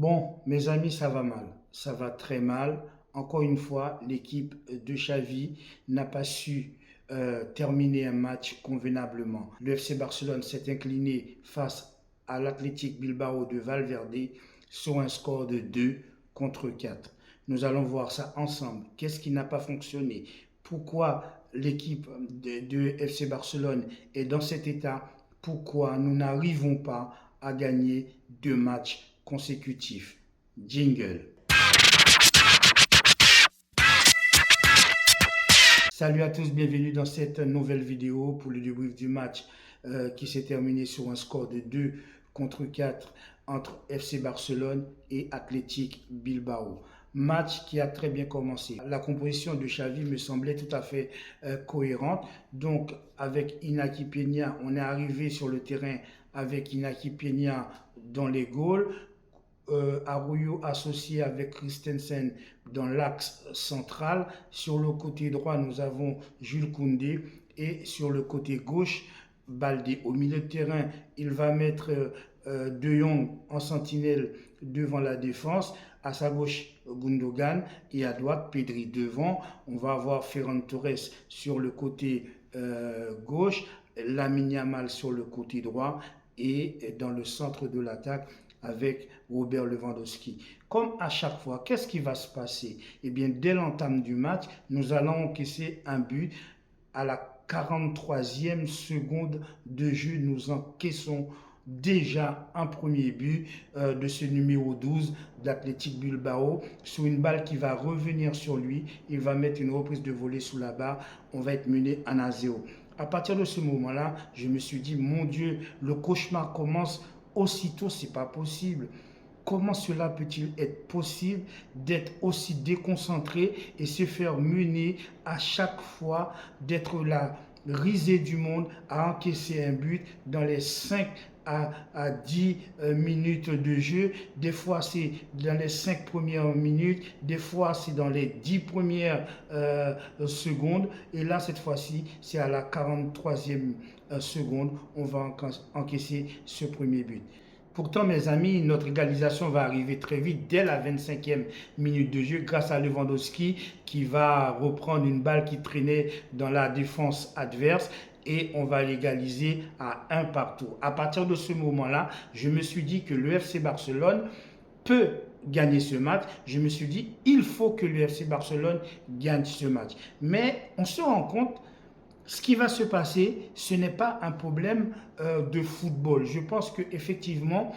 Bon, mes amis, ça va mal. Ça va très mal. Encore une fois, l'équipe de Xavi n'a pas su terminer un match convenablement. Le FC Barcelone s'est incliné face à l'Athletic Bilbao de Valverde sur un score de 2-4. Nous allons voir ça ensemble. Qu'est-ce qui n'a pas fonctionné? Pourquoi l'équipe de FC Barcelone est dans cet état? Pourquoi nous n'arrivons pas à gagner 2 matchs consécutifs? Jingle. Salut à tous, bienvenue dans cette nouvelle vidéo pour le débrief du match qui s'est terminé sur un score de 2-4 entre FC Barcelone et Athletic Bilbao. Match qui a très bien commencé. La composition de Xavi me semblait tout à fait cohérente. Donc avec Inaki Peña, on est arrivé sur le terrain avec Inaki Peña dans les goals. Arroyo associé avec Christensen dans l'axe central. Sur le côté droit, nous avons Jules Koundé et sur le côté gauche, Baldé. Au milieu de terrain, il va mettre De Jong en sentinelle devant la défense. À sa gauche, Gundogan et à droite, Pedri. Devant, on va avoir Ferran Torres sur le côté gauche, Lamine Yamal sur le côté droit et dans le centre de l'attaque avec Robert Lewandowski. Comme à chaque fois, qu'est-ce qui va se passer? Eh bien, dès l'entame du match, nous allons encaisser un but. À la 43e seconde de jeu, nous encaissons déjà un premier but de ce numéro 12 d'Athletic Bilbao sur une balle qui va revenir sur lui. Il va mettre une reprise de volée sous la barre. On va être mené 1-0. À partir de ce moment-là, je me suis dit, mon Dieu, le cauchemar commence aussitôt, c'est pas possible. Comment cela peut-il être possible d'être aussi déconcentré et se faire mener à chaque fois, d'être la risée du monde à encaisser un but dans les 5 à 10 minutes de jeu. Des fois, c'est dans les 5 premières minutes. Des fois, c'est dans les 10 premières secondes. Et là, cette fois-ci, c'est à la 43e seconde. On va encaisser ce premier but. Pourtant, mes amis, notre égalisation va arriver très vite, dès la 25e minute de jeu, grâce à Lewandowski qui va reprendre une balle qui traînait dans la défense adverse et on va l'égaliser à 1-1. À partir de ce moment-là, je me suis dit que le FC Barcelone peut gagner ce match. Je me suis dit, il faut que le FC Barcelone gagne ce match. Mais on se rend compte, ce qui va se passer, ce n'est pas un problème de football. Je pense qu'effectivement,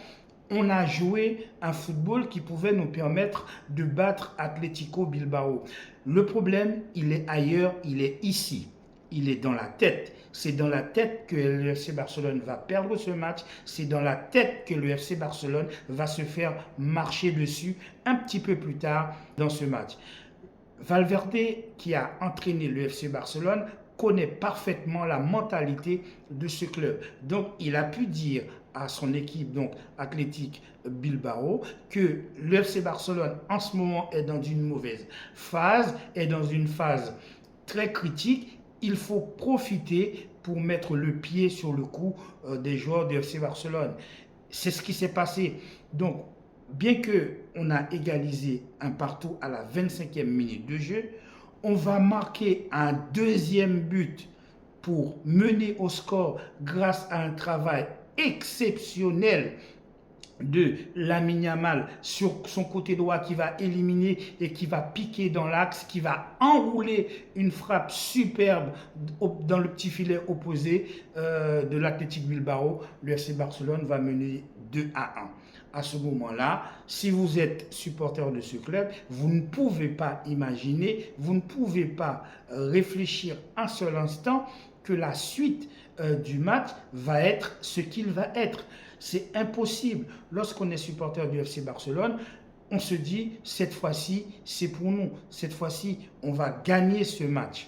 on a joué un football qui pouvait nous permettre de battre Atlético Bilbao. Le problème, il est ailleurs, il est ici. Il est dans la tête. C'est dans la tête que le FC Barcelone va perdre ce match. C'est dans la tête que le FC Barcelone va se faire marcher dessus un petit peu plus tard dans ce match. Valverde, qui a entraîné le FC Barcelone, connaît parfaitement la mentalité de ce club. Donc, il a pu dire à son équipe, donc Athletic Bilbao, que le FC Barcelone en ce moment est dans une mauvaise phase, est dans une phase très critique. Il faut profiter pour mettre le pied sur le cou des joueurs du FC Barcelone. C'est ce qui s'est passé. Donc, bien qu'on a égalisé un partout à la 25e minute de jeu, on va marquer un deuxième but pour mener au score grâce à un travail exceptionnel de Lamine Yamal sur son côté droit qui va éliminer et qui va piquer dans l'axe, qui va enrouler une frappe superbe dans le petit filet opposé de l'Athletic Bilbao. Le FC Barcelone va mener 2-1. À ce moment-là, si vous êtes supporter de ce club, vous ne pouvez pas imaginer, vous ne pouvez pas réfléchir un seul instant que la suite du match va être ce qu'il va être. C'est impossible. Lorsqu'on est supporter du FC Barcelone, on se dit, cette fois-ci, c'est pour nous. Cette fois-ci, on va gagner ce match.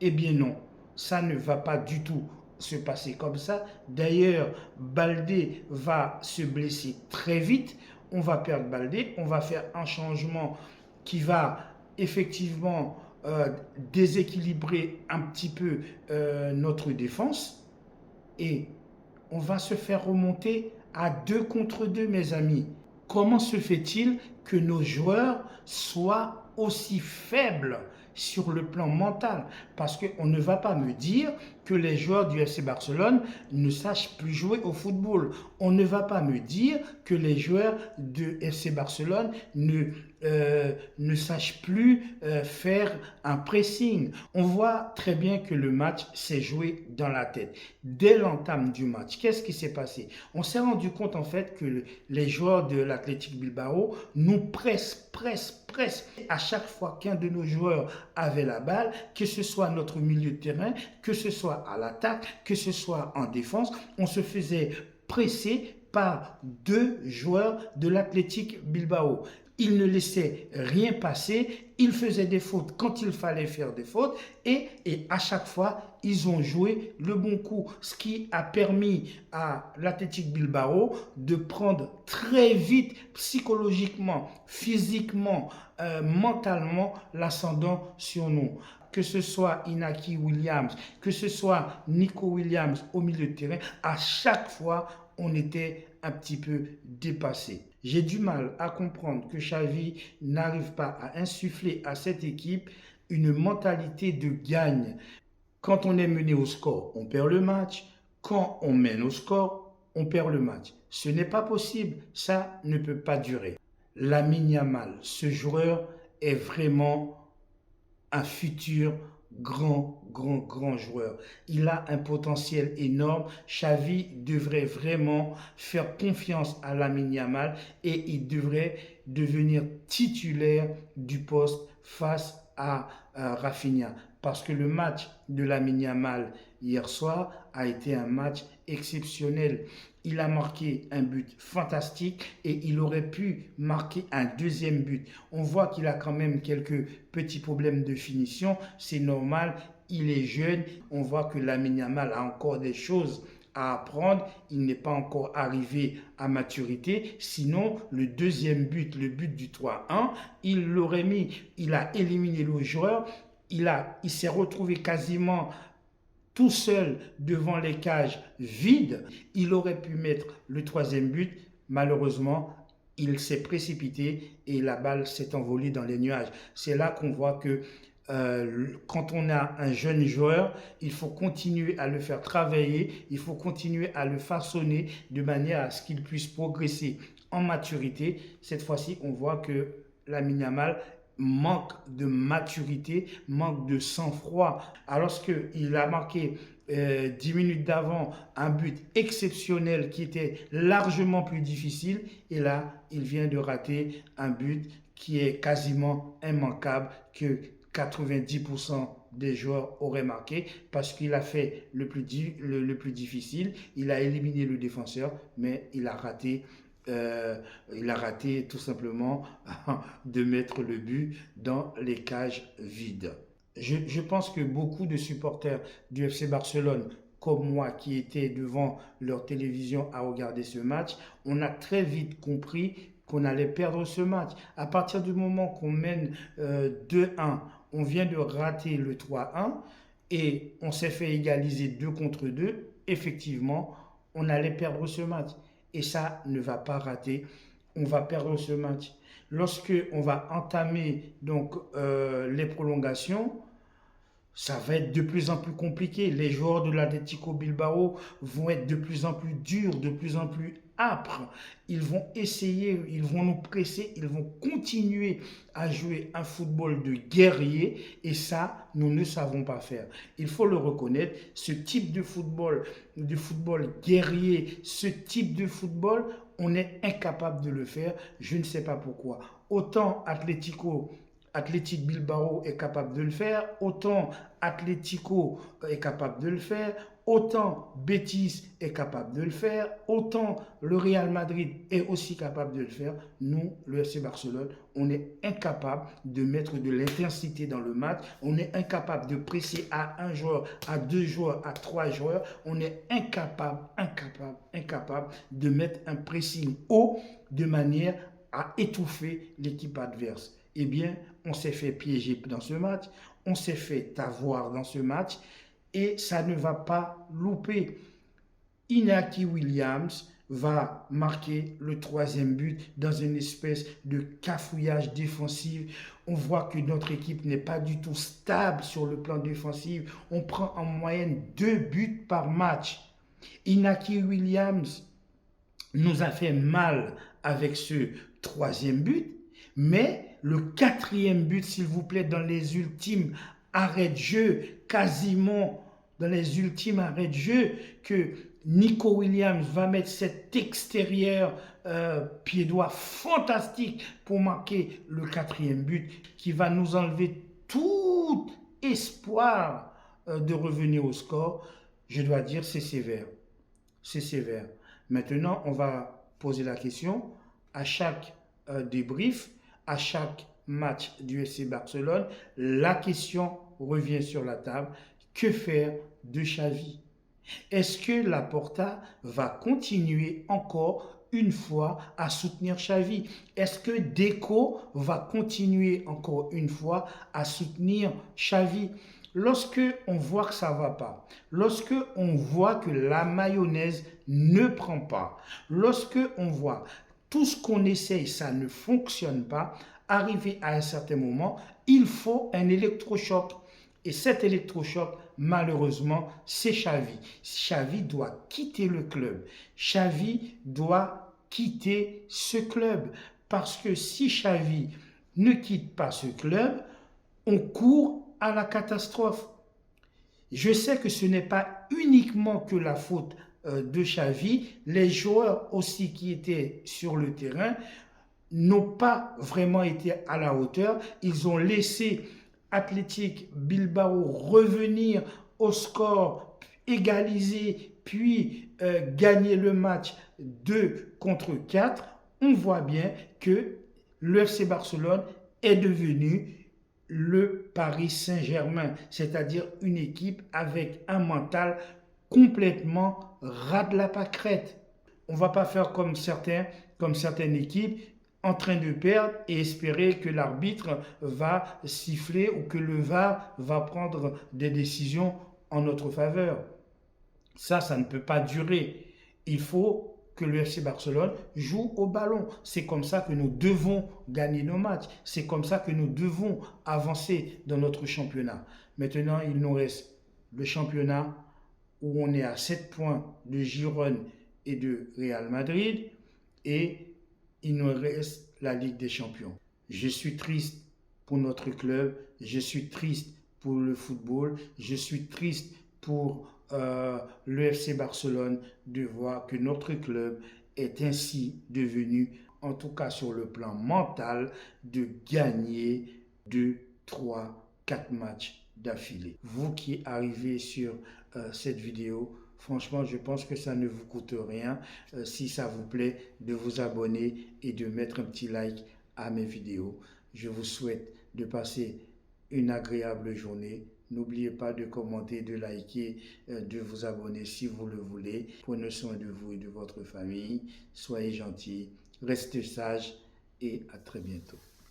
Eh bien non, ça ne va pas du tout se passer comme ça. D'ailleurs, Baldé va se blesser très vite. On va perdre Baldé. On va faire un changement qui va effectivement déséquilibrer un petit peu notre défense. Et on va se faire remonter à 2 contre 2, mes amis. Comment se fait-il que nos joueurs soient aussi faibles sur le plan mental? Parce qu'on ne va pas me dire que les joueurs du FC Barcelone ne sachent plus jouer au football. On ne va pas me dire que les joueurs de FC Barcelone ne sachent plus faire un pressing. On voit très bien que le match s'est joué dans la tête. Dès l'entame du match, qu'est-ce qui s'est passé? On s'est rendu compte en fait que les joueurs de l'Athletic Bilbao nous pressent. À chaque fois qu'un de nos joueurs avait la balle, que ce soit notre milieu de terrain, que ce soit à l'attaque, que ce soit en défense, on se faisait presser par deux joueurs de l'Athletic Bilbao. Ils ne laissaient rien passer, ils faisaient des fautes quand il fallait faire des fautes et à chaque fois, ils ont joué le bon coup. Ce qui a permis à l'Athletic Bilbao de prendre très vite, psychologiquement, physiquement, mentalement, l'ascendant sur nous. Que ce soit Inaki Williams, que ce soit Nico Williams au milieu de terrain, à chaque fois, on était un petit peu dépassé. J'ai du mal à comprendre que Xavi n'arrive pas à insuffler à cette équipe une mentalité de gagne. Quand on est mené au score, on perd le match. Quand on mène au score, on perd le match. Ce n'est pas possible, ça ne peut pas durer. Lamine Yamal, ce joueur est vraiment un futur grand joueur. Il a un potentiel énorme. Xavi devrait vraiment faire confiance à Lamine Yamal et il devrait devenir titulaire du poste face à Rafinha. Parce que le match de Lamine Yamal hier soir a été un match exceptionnel. Il a marqué un but fantastique et il aurait pu marquer un deuxième but. On voit qu'il a quand même quelques petits problèmes de finition. C'est normal, il est jeune. On voit que Lamine Yamal a encore des choses à apprendre. Il n'est pas encore arrivé à maturité. Sinon, le deuxième but, le but du 3-1, il l'aurait mis. Il a éliminé le joueur. Il s'est retrouvé quasiment tout seul devant les cages vides. Il aurait pu mettre le troisième but. Malheureusement, il s'est précipité et la balle s'est envolée dans les nuages. C'est là qu'on voit que quand on a un jeune joueur, il faut continuer à le faire travailler, il faut continuer à le façonner de manière à ce qu'il puisse progresser en maturité. Cette fois-ci, on voit que Lamine Yamal manque de maturité, manque de sang-froid. Alors qu'il a marqué 10 minutes d'avant un but exceptionnel qui était largement plus difficile, et là, il vient de rater un but qui est quasiment immanquable, que 90% des joueurs auraient marqué, parce qu'il a fait le plus difficile, il a éliminé le défenseur, mais il a raté tout simplement de mettre le but dans les cages vides. Je pense que beaucoup de supporters du FC Barcelone, comme moi qui étaient devant leur télévision à regarder ce match, on a très vite compris qu'on allait perdre ce match. À partir du moment qu'on mène 2-1, on vient de rater le 3-1 et on s'est fait égaliser 2 contre 2, effectivement, on allait perdre ce match. Et ça ne va pas rater. On va perdre ce match. Lorsque on va entamer donc les prolongations, ça va être de plus en plus compliqué. Les joueurs de l'Atlético Bilbao vont être de plus en plus durs, de plus en plus âpres. Ils vont essayer, ils vont nous presser, ils vont continuer à jouer un football de guerrier et ça, nous ne savons pas faire. Il faut le reconnaître, ce type de football guerrier, ce type de football, on est incapable de le faire. Je ne sais pas pourquoi. Autant Athletic Bilbao est capable de le faire, autant Atlético est capable de le faire, autant Betis est capable de le faire, autant le Real Madrid est aussi capable de le faire. Nous, le FC Barcelone, on est incapable de mettre de l'intensité dans le match, on est incapable de presser à un joueur, à 2 joueurs, à 3 joueurs, on est incapable de mettre un pressing haut de manière à étouffer l'équipe adverse. Eh bien, on s'est fait piéger dans ce match, on s'est fait avoir dans ce match et ça ne va pas louper. Inaki Williams va marquer le 3e but dans une espèce de cafouillage défensif. On voit que notre équipe n'est pas du tout stable sur le plan défensif. On prend en moyenne 2 buts par match. Inaki Williams nous a fait mal avec ce 3e but, mais le 4e but, s'il vous plaît, dans les ultimes arrêts de jeu, quasiment dans les ultimes arrêts de jeu, que Nico Williams va mettre cet extérieur pied droit fantastique pour marquer le 4e but qui va nous enlever tout espoir de revenir au score. Je dois dire, c'est sévère. C'est sévère. Maintenant, on va poser la question à chaque débrief, à chaque match du FC Barcelone. La question revient sur la table. Que faire de Xavi? Est-ce que Laporta va continuer encore une fois à soutenir Xavi? Est-ce que Deco va continuer encore une fois à soutenir Xavi? Lorsque on voit que ça ne va pas, lorsque on voit que la mayonnaise ne prend pas, lorsque on voit tout ce qu'on essaye, ça ne fonctionne pas, arrivé à un certain moment, il faut un électrochoc. Et cet électrochoc, malheureusement, c'est Xavi. Xavi doit quitter le club. Xavi doit quitter ce club. Parce que si Xavi ne quitte pas ce club, on court à la catastrophe. Je sais que ce n'est pas uniquement que la faute de Xavi. Les joueurs aussi qui étaient sur le terrain n'ont pas vraiment été à la hauteur. Ils ont laissé Athletic Bilbao revenir au score, égaliser, puis gagner le match 2-4. On voit bien que le FC Barcelone est devenu le Paris Saint-Germain, c'est-à-dire une équipe avec un mental complètement ras de la pâquerette. On ne va pas faire comme certaines équipes en train de perdre et espérer que l'arbitre va siffler ou que le VAR va prendre des décisions en notre faveur. Ça ne peut pas durer. Il faut que le FC Barcelone joue au ballon. C'est comme ça que nous devons gagner nos matchs. C'est comme ça que nous devons avancer dans notre championnat. Maintenant, il nous reste le championnat où on est à 7 points de Girone et de Real Madrid et il nous reste la Ligue des Champions. Je suis triste pour notre club, je suis triste pour le football, je suis triste pour le FC Barcelone de voir que notre club est ainsi devenu, en tout cas sur le plan mental, de gagner 2, 3, 4 matchs d'affilée. Vous qui arrivez sur cette vidéo, franchement, je pense que ça ne vous coûte rien, si ça vous plaît, de vous abonner et de mettre un petit like à mes vidéos. Je vous souhaite de passer une agréable journée. N'oubliez pas de commenter, de liker, de vous abonner si vous le voulez. Prenez soin de vous et de votre famille. Soyez gentils, restez sages et à très bientôt.